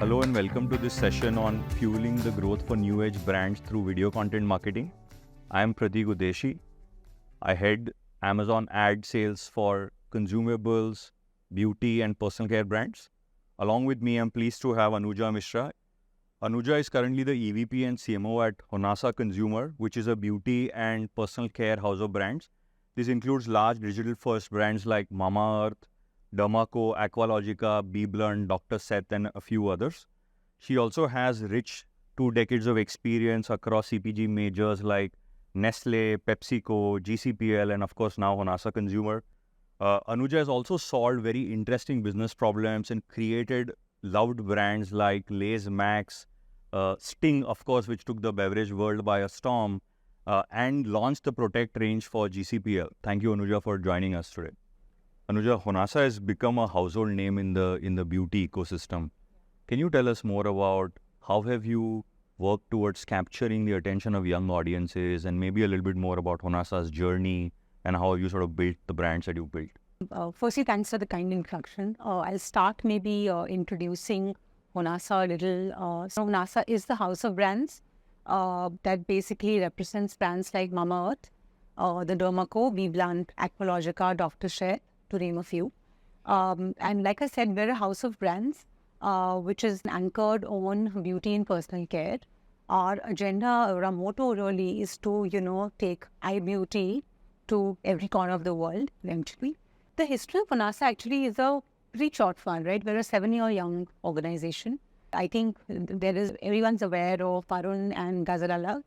Hello and welcome to this session on fueling the growth for new age brands through video content marketing. I am Pratik Udeshi. I head Amazon ad sales for consumables, beauty and personal care brands. Along with me, I'm pleased to have Anuja Mishra. Anuja is currently the EVP and CMO at Honasa Consumer, which is a beauty and personal care house of brands. This includes large digital-first brands like Mamaearth, Dermaco, Aqualogica, BBlunt, Dr. Seth, and a few others. She also has rich 2 decades of experience across CPG majors like Nestle, PepsiCo, GCPL, and of course now Honasa Consumer. Anuja has also solved very interesting business problems and created loved brands like Lay's Max, Sting, of course, which took the beverage world by a storm, and launched the Protect range for GCPL. Thank you, Anuja, for joining us today. Anuja, Honasa has become a household name in the beauty ecosystem. Can you tell us more about how have you worked towards capturing the attention of young audiences, and maybe a little bit more about Honasa's journey and how you sort of built the brands that you built? Firstly, thanks for the kind introduction. I'll start maybe introducing Honasa a little. So Honasa is the house of brands that basically represents brands like Mamaearth, the Dermaco, BBlunt, Aqualogica, Dr. Seth, to name a few. And like I said, we're a house of brands which is anchored on beauty and personal care. Our agenda, our motto really is to, take eye beauty to every corner of the world eventually. The history of Honasa actually is a pretty short one, right? We're a 7-year young organization. I think everyone's aware of Arun and Gazalala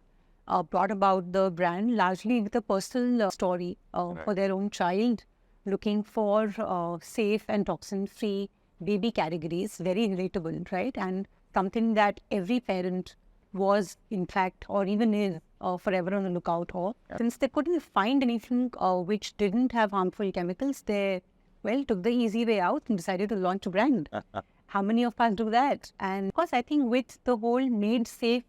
brought about the brand largely with a personal story for their own child, looking for safe and toxin-free baby categories, very relatable, right? And something that every parent was, in fact, or even is forever on the lookout for. Since they couldn't find anything which didn't have harmful chemicals, they, took the easy way out and decided to launch a brand. How many of us do that? And of course, I think with the whole made safe,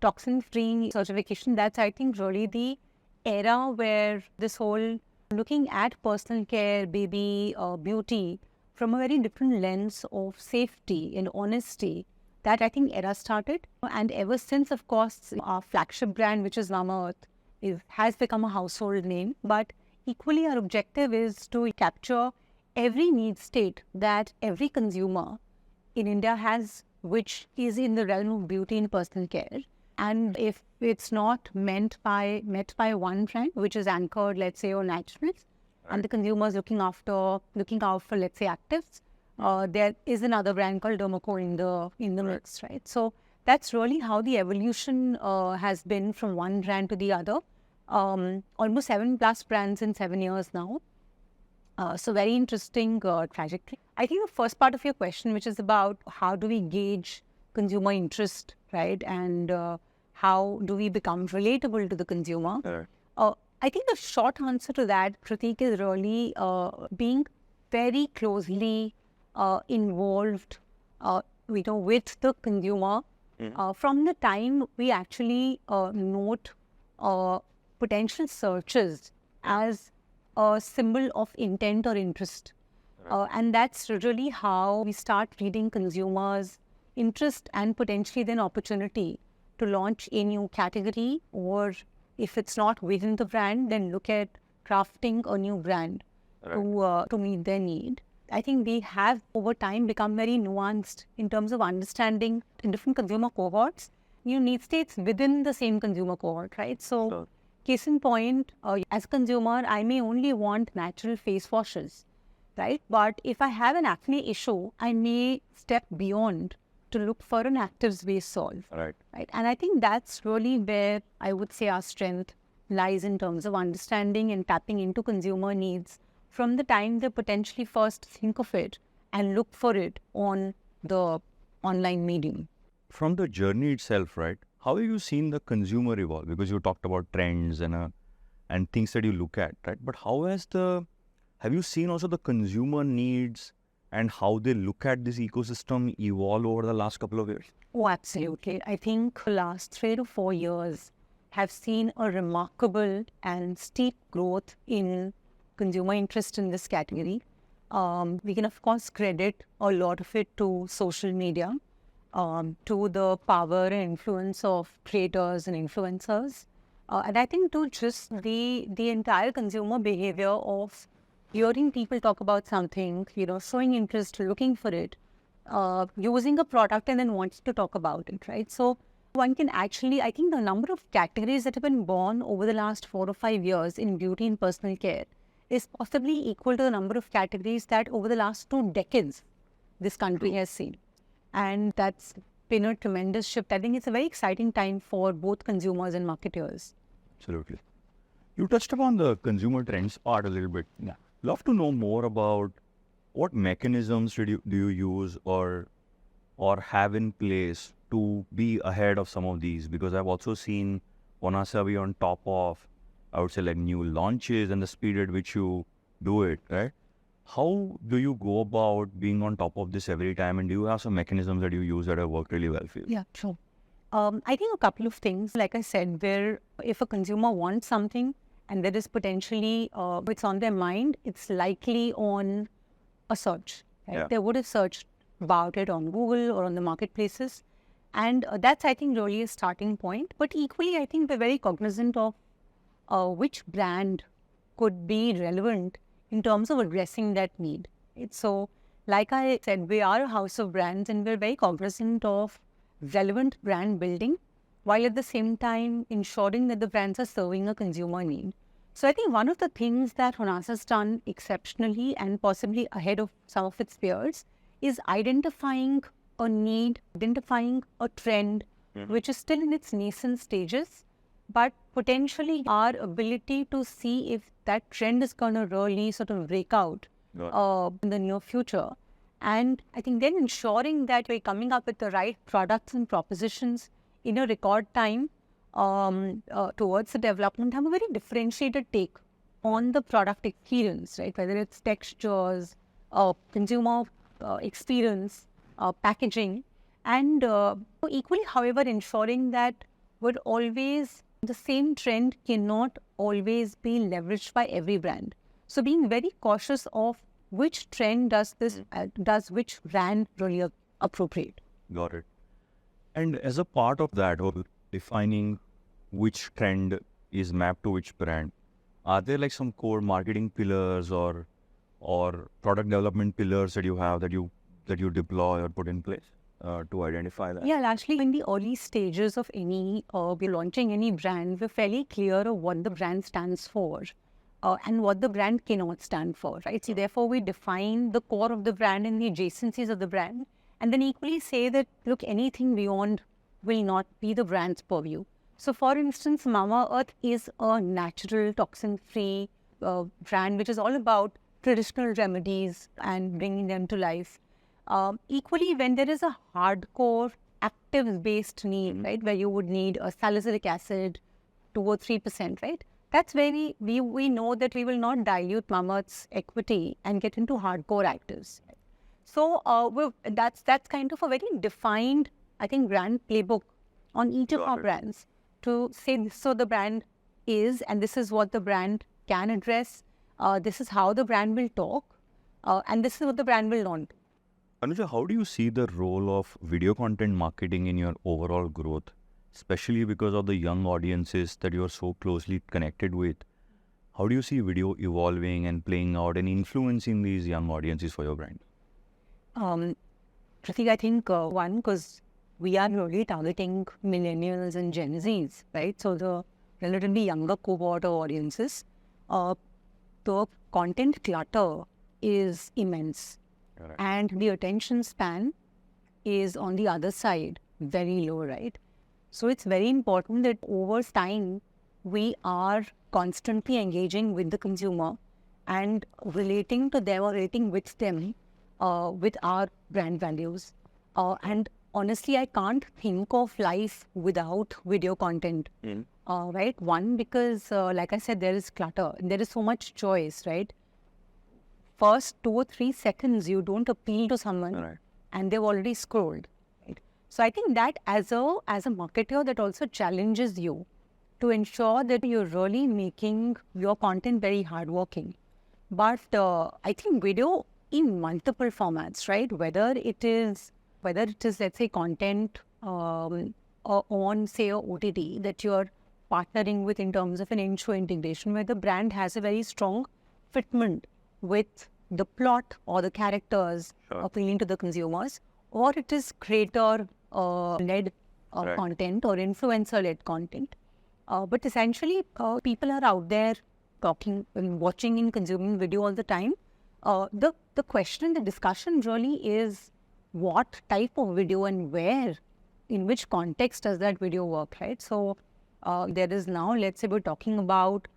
toxin-free certification, that's, I think, really the era where this whole looking at personal care, baby, beauty from a very different lens of safety and honesty, that I think era started. And ever since, of course, our flagship brand, which is Mamaearth, has become a household name. But equally, our objective is to capture every need state that every consumer in India has, which is in the realm of beauty and personal care. And if it's not met by one brand, which is anchored, let's say, on naturals, and the consumers looking out for, let's say, actives, there is another brand called Dermaco in the mix, right? So that's really how the evolution has been from one brand to the other. Almost 7+ brands in 7 years now. So very interesting trajectory. I think the first part of your question, which is about how do we gauge consumer interest, right? And how do we become relatable to the consumer? I think the short answer to that, Pratik, is really being very closely involved with the consumer from the time we actually note potential searches as a symbol of intent or interest. And that's really how we start reading consumers' interest and potentially then opportunity to launch a new category, or if it's not within the brand, then look at crafting a new brand to meet their need. I think we have over time become very nuanced in terms of understanding in different consumer cohorts, need states within the same consumer cohort, right? So case in point, as a consumer, I may only want natural face washes, right? But if I have an acne issue, I may step beyond to look for an actives-based solve. Right. And I think that's really where I would say our strength lies in terms of understanding and tapping into consumer needs from the time they potentially first think of it and look for it on the online medium. From the journey itself, right? How have you seen the consumer evolve? Because you talked about trends and things that you look at, right? But have you seen also the consumer needs and how they look at this ecosystem evolve over the last couple of years? Oh, absolutely. I think the last 3 to 4 years have seen a remarkable and steep growth in consumer interest in this category. We can, of course, credit a lot of it to social media, to the power and influence of creators and influencers. And I think to just the entire consumer behavior of hearing people talk about something, showing interest, looking for it, using a product and then wants to talk about it, right? So one can actually, I think the number of categories that have been born over the last 4 or 5 years in beauty and personal care is possibly equal to the number of categories that over the last 2 decades this country has seen. And that's been a tremendous shift. I think it's a very exciting time for both consumers and marketers. Absolutely. You touched upon the consumer trends part a little bit. Yeah. Love to know more about what mechanisms do you use or have in place to be ahead of some of these? Because I've also seen Honasa be on top of, I would say, like new launches and the speed at which you do it, right? How do you go about being on top of this every time? And do you have some mechanisms that you use that have worked really well for you? Yeah, sure. I think a couple of things, like I said, where if a consumer wants something and there is potentially, it's on their mind, it's likely on a search. Right? Yeah. They would have searched about it on Google or on the marketplaces. And that's, I think, really a starting point. But equally, I think we're very cognizant of which brand could be relevant in terms of addressing that need. Right? So, like I said, we are a house of brands and we're very cognizant of relevant brand building, while at the same time ensuring that the brands are serving a consumer need. So I think one of the things that Honasa has done exceptionally and possibly ahead of some of its peers is identifying a need, identifying a trend, which is still in its nascent stages, but potentially our ability to see if that trend is going to really sort of break out in the near future. And I think then ensuring that we're coming up with the right products and propositions in a record time towards the development, have a very differentiated take on the product experience, right? Whether it's textures, consumer experience, packaging, and equally, however, ensuring that the same trend cannot always be leveraged by every brand. So being very cautious of which trend does which brand really appropriate. Got it. And as a part of that, or defining which trend is mapped to which brand, are there like some core marketing pillars or product development pillars that you have that you deploy or put in place to identify that? Yeah, actually, in the early stages of we're launching any brand, we're fairly clear of what the brand stands for. And what the brand cannot stand for, right? So therefore, we define the core of the brand and the adjacencies of the brand, and then equally say that, look, anything beyond will not be the brand's purview. So for instance, Mamaearth is a natural, toxin-free brand, which is all about traditional remedies and bringing them to life. Equally, when there is a hardcore, active-based need, right, where you would need a salicylic acid, 2 or 3%, right? That's where we know that we will not dilute Mamaearth's equity and get into hardcore actives. So that's kind of a very defined, I think, brand playbook on each of our brands to say this is what the brand is and this is what the brand can address. This is how the brand will talk and this is what the brand will not do. Anuja, how do you see the role of video content marketing in your overall growth, especially because of the young audiences that you're so closely connected with? How do you see video evolving and playing out and influencing these young audiences for your brand? Pratik, I think one, because we are really targeting millennials and Gen Zs, right? So the relatively younger cohort of audiences, the content clutter is immense. Right. And the attention span is on the other side, very low, right? So it's very important that over time, we are constantly engaging with the consumer and relating to them or relating with them with our brand values. And honestly, I can't think of life without video content, right? One, because like I said, there is clutter. There is so much choice, right? First 2 or 3 seconds, you don't appeal to someone and they've already scrolled. So I think that as a marketer, that also challenges you to ensure that you're really making your content very hardworking. But I think video in multiple formats, right? Whether it is, let's say, content on, say, a OTT that you're partnering with in terms of an in-show integration, where the brand has a very strong fitment with the plot or the characters appealing to the consumers, or it is creator-led content or influencer-led content. But essentially, people are out there talking and watching and consuming video all the time. The question and the discussion really is what type of video and where, in which context does that video work, right? So there is now, let's say we're talking about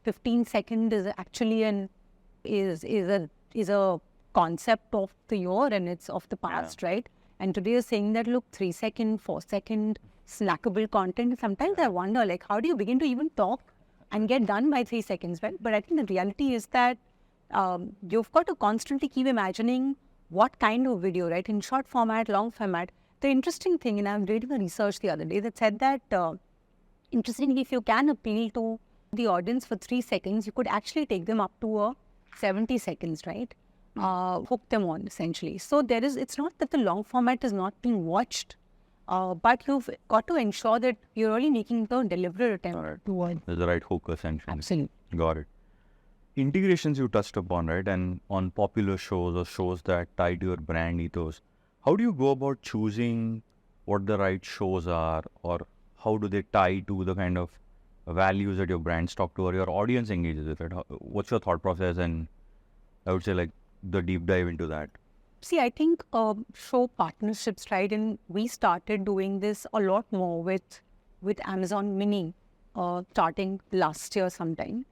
15 second is actually is a concept of the year and it's of the past, right? And today you're saying that, look, 3 second, 4 second snackable content. Sometimes I wonder, like, how do you begin to even talk and get done by 3 seconds, right? But I think the reality is that you've got to constantly keep imagining what kind of video, right? In short format, long format. The interesting thing, and I'm reading a research the other day that said that, interestingly, if you can appeal to the audience for 3 seconds, you could actually take them up to 70 seconds, right? Hook them on, essentially. So it's not that the long format is not being watched, but you've got to ensure that you're really making the deliberate attempt towards the right hook, essentially. Absolutely. Got it. Integrations you touched upon, right? And on popular shows or shows that tie to your brand ethos, how do you go about choosing what the right shows are, or how do they tie to the kind of values that your brands talk to or your audience engages with it? What's your thought process? And I would say, like, the deep dive into that. See, I think show partnerships, right? And we started doing this a lot more with Amazon Mini, starting last year sometime.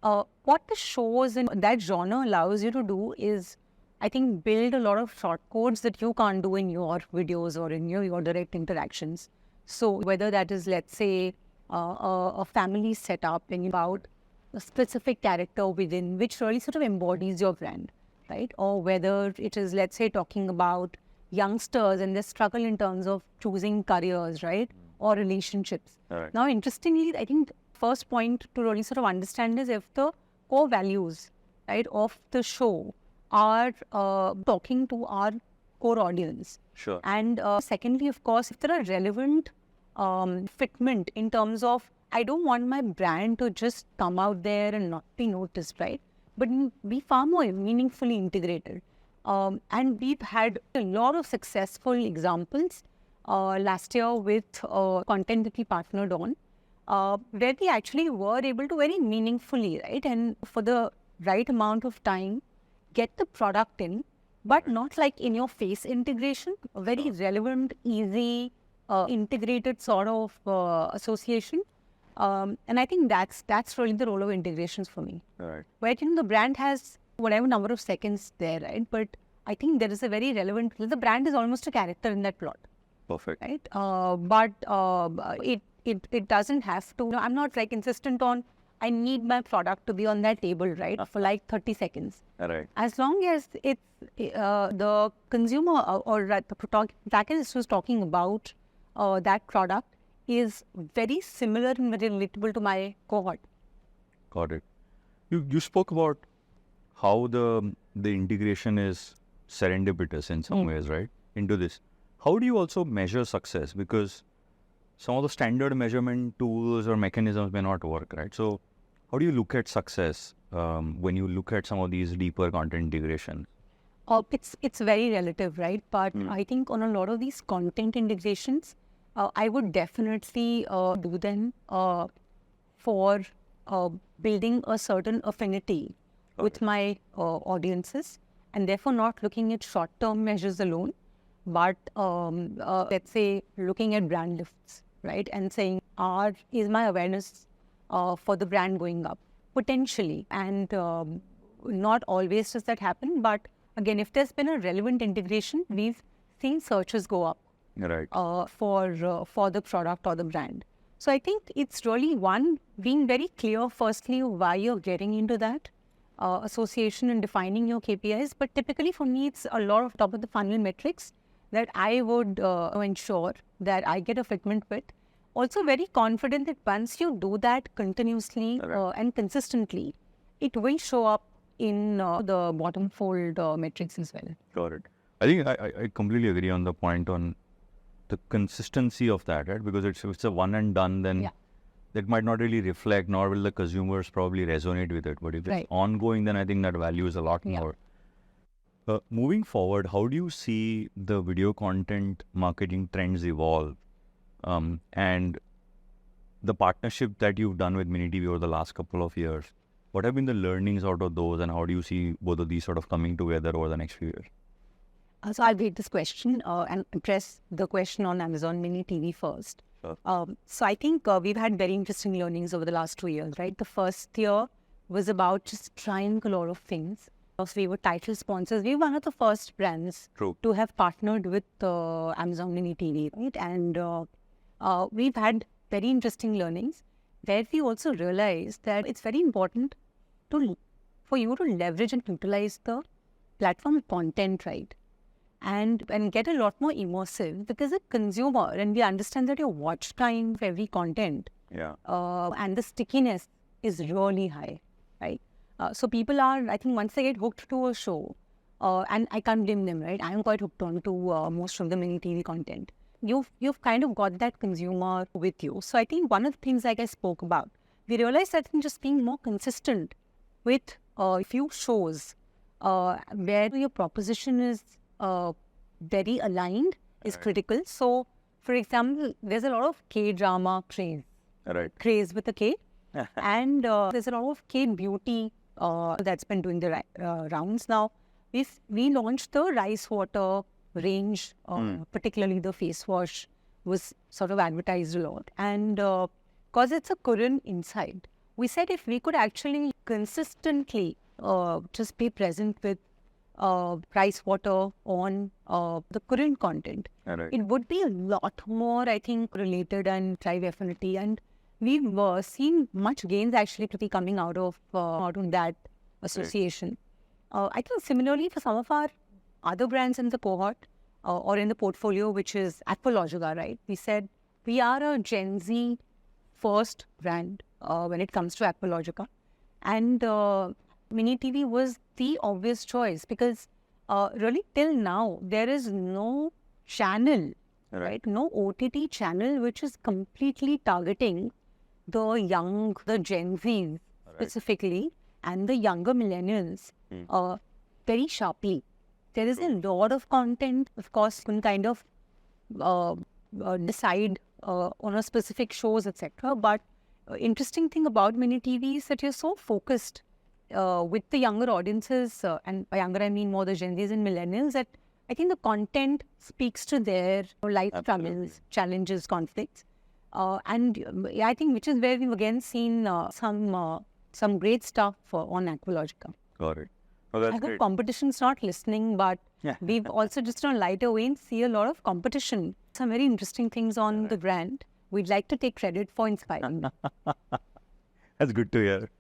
What the shows in that genre allows you to do is, I think, build a lot of short codes that you can't do in your videos or in your direct interactions. So whether that is, let's say, a family setup and about a specific character within which really sort of embodies your brand, right? Or whether it is, let's say, talking about youngsters and their struggle in terms of choosing careers, right? Or relationships. Right. Now, interestingly, I think first point to really sort of understand is if the core values, right, of the show are talking to our core audience. Sure. And secondly, of course, if there are relevant fitment in terms of, I don't want my brand to just come out there and not be noticed, right? But be far more meaningfully integrated. And we've had a lot of successful examples last year with content that we partnered on, where we actually were able to very meaningfully, right, and for the right amount of time, get the product in, but not like in your face integration, a very relevant, easy, integrated sort of association. And I think that's really the role of integrations for me. Right. Where the brand has whatever number of seconds there, right? But I think there is a very relevant, the brand is almost a character in that plot. Perfect. Right? But it doesn't have to, I'm not like insistent on, I need my product to be on that table, right? For like 30 seconds. Right. As long as it's the consumer or the protagonist who's talking about that product is very similar and very relatable to my cohort. Got it. You spoke about how the integration is serendipitous in some ways, right? Into this. How do you also measure success? Because some of the standard measurement tools or mechanisms may not work, right? So how do you look at success when you look at some of these deeper content integration? It's very relative, right? But I think on a lot of these content integrations, I would definitely do them for building a certain affinity with my audiences, and therefore not looking at short-term measures alone, but let's say looking at brand lifts, right? And saying, is my awareness for the brand going up? Potentially. And not always does that happen, but again, if there's been a relevant integration, we've seen searches go up. Right. For the product or the brand. So I think it's really one, being very clear firstly why you're getting into that association and defining your KPIs. But typically for me, it's a lot of top of the funnel metrics that I would ensure that I get a fitment with. Also very confident that once you do that continuously and consistently, it will show up in the bottom fold metrics as well. Got it. I think I completely agree on the point on the consistency of that, right? Because if it's a one and done, then that might not really reflect, nor will the consumers probably resonate with it. But if it's ongoing, then I think that value is a lot more. Moving forward, how do you see the video content marketing trends evolve? And the partnership that you've done with miniTV over the last couple of years, what have been the learnings out of those, and how do you see both of these sort of coming together over the next few years? So I'll read this question and address the question on Amazon miniTV first. So I think we've had very interesting learnings over the last 2 years, right? The first year was about just trying a lot of things. So we were title sponsors. We were one of the first brands to have partnered with Amazon miniTV, right? And we've had very interesting learnings where we also realized that it's very important for you to leverage and utilize the platform content, right? And get a lot more immersive, because a consumer, and we understand that your watch time for every content and the stickiness is really high, right? So people are, I think once they get hooked to a show, and I can't blame them, right? I am quite hooked on to most of the miniTV content. You've kind of got that consumer with you. So I think one of the things like I spoke about, we realized that just being more consistent with a few shows where your proposition is very aligned is critical. So, for example, there's a lot of K-drama craze with a K. And there's a lot of K-beauty that's been doing the rounds now. We launched the rice water range, particularly the face wash was sort of advertised a lot. And because it's a Korean insight, we said if we could actually consistently just be present with rice water on the current content, it would be a lot more, I think, related and drive affinity. And we've seen much gains actually coming out of that association. I think similarly for some of our other brands in the cohort or in the portfolio, which is Aqualogica, right? We said we are a Gen Z first brand when it comes to Aqualogica. And miniTV was the obvious choice because really till now, there is no channel, right? No OTT channel which is completely targeting the Gen Zs specifically, and the younger millennials very sharply. There is a lot of content, of course, you can kind of decide on a specific shows, etc. But interesting thing about miniTV is that you're so focused with the younger audiences, and by younger I mean more the Gen Zs and millennials, that I think the content speaks to their life struggles, challenges, conflicts. And I think which is where we've again seen some great stuff on Aqualogica. Got it. Oh, that's I hope great. competition's not listening, but we've also just on a lighter vein see a lot of competition. Some very interesting things on the brand. We'd like to take credit for inspiring. That's good to hear.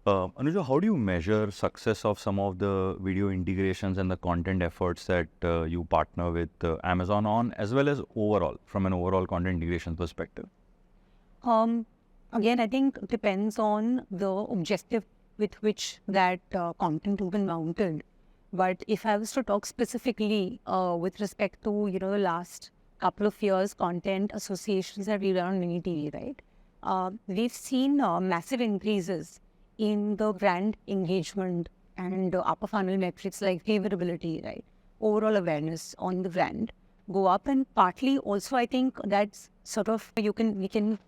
Anuja, how do you measure success of some of the video integrations and the content efforts that you partner with Amazon on, as well as overall, from an overall content integration perspective? Again, I think it depends on the objective with which that content has been mounted. But if I was to talk specifically with respect to, the last couple of years content associations that we run on miniTV, right? We've seen massive increases in the brand engagement and upper funnel metrics like favorability, right? Overall awareness on the brand go up, and partly also I think that's sort of we can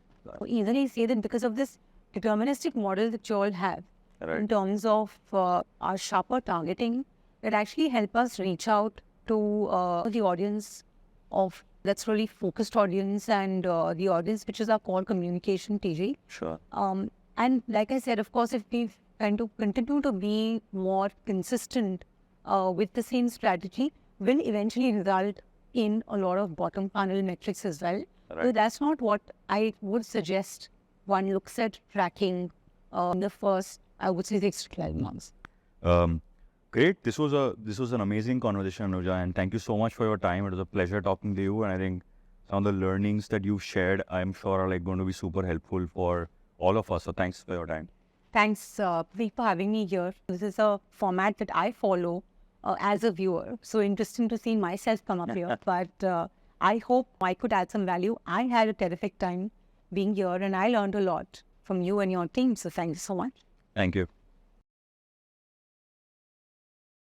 easily say that because of this deterministic model that you all have in terms of our sharper targeting, that actually help us reach out to the audience of that's really focused audience and the audience which is our core communication TG. Sure. And like I said, of course, if we continue to be more consistent with the same strategy, will eventually result in a lot of bottom funnel metrics as well. So that's not what I would suggest one looks at tracking in the first, I would say, 6 to 12 months. Great. This was an amazing conversation, Anuja, and thank you so much for your time. It was a pleasure talking to you, and I think some of the learnings that you've shared, I'm sure are going to be super helpful for all of us. So thanks for your time. Thanks, Preet, for having me here. This is a format that I follow as a viewer. So interesting to see myself come up here. But I hope I could add some value. I had a terrific time being here and I learned a lot from you and your team. So thank you so much. Thank you.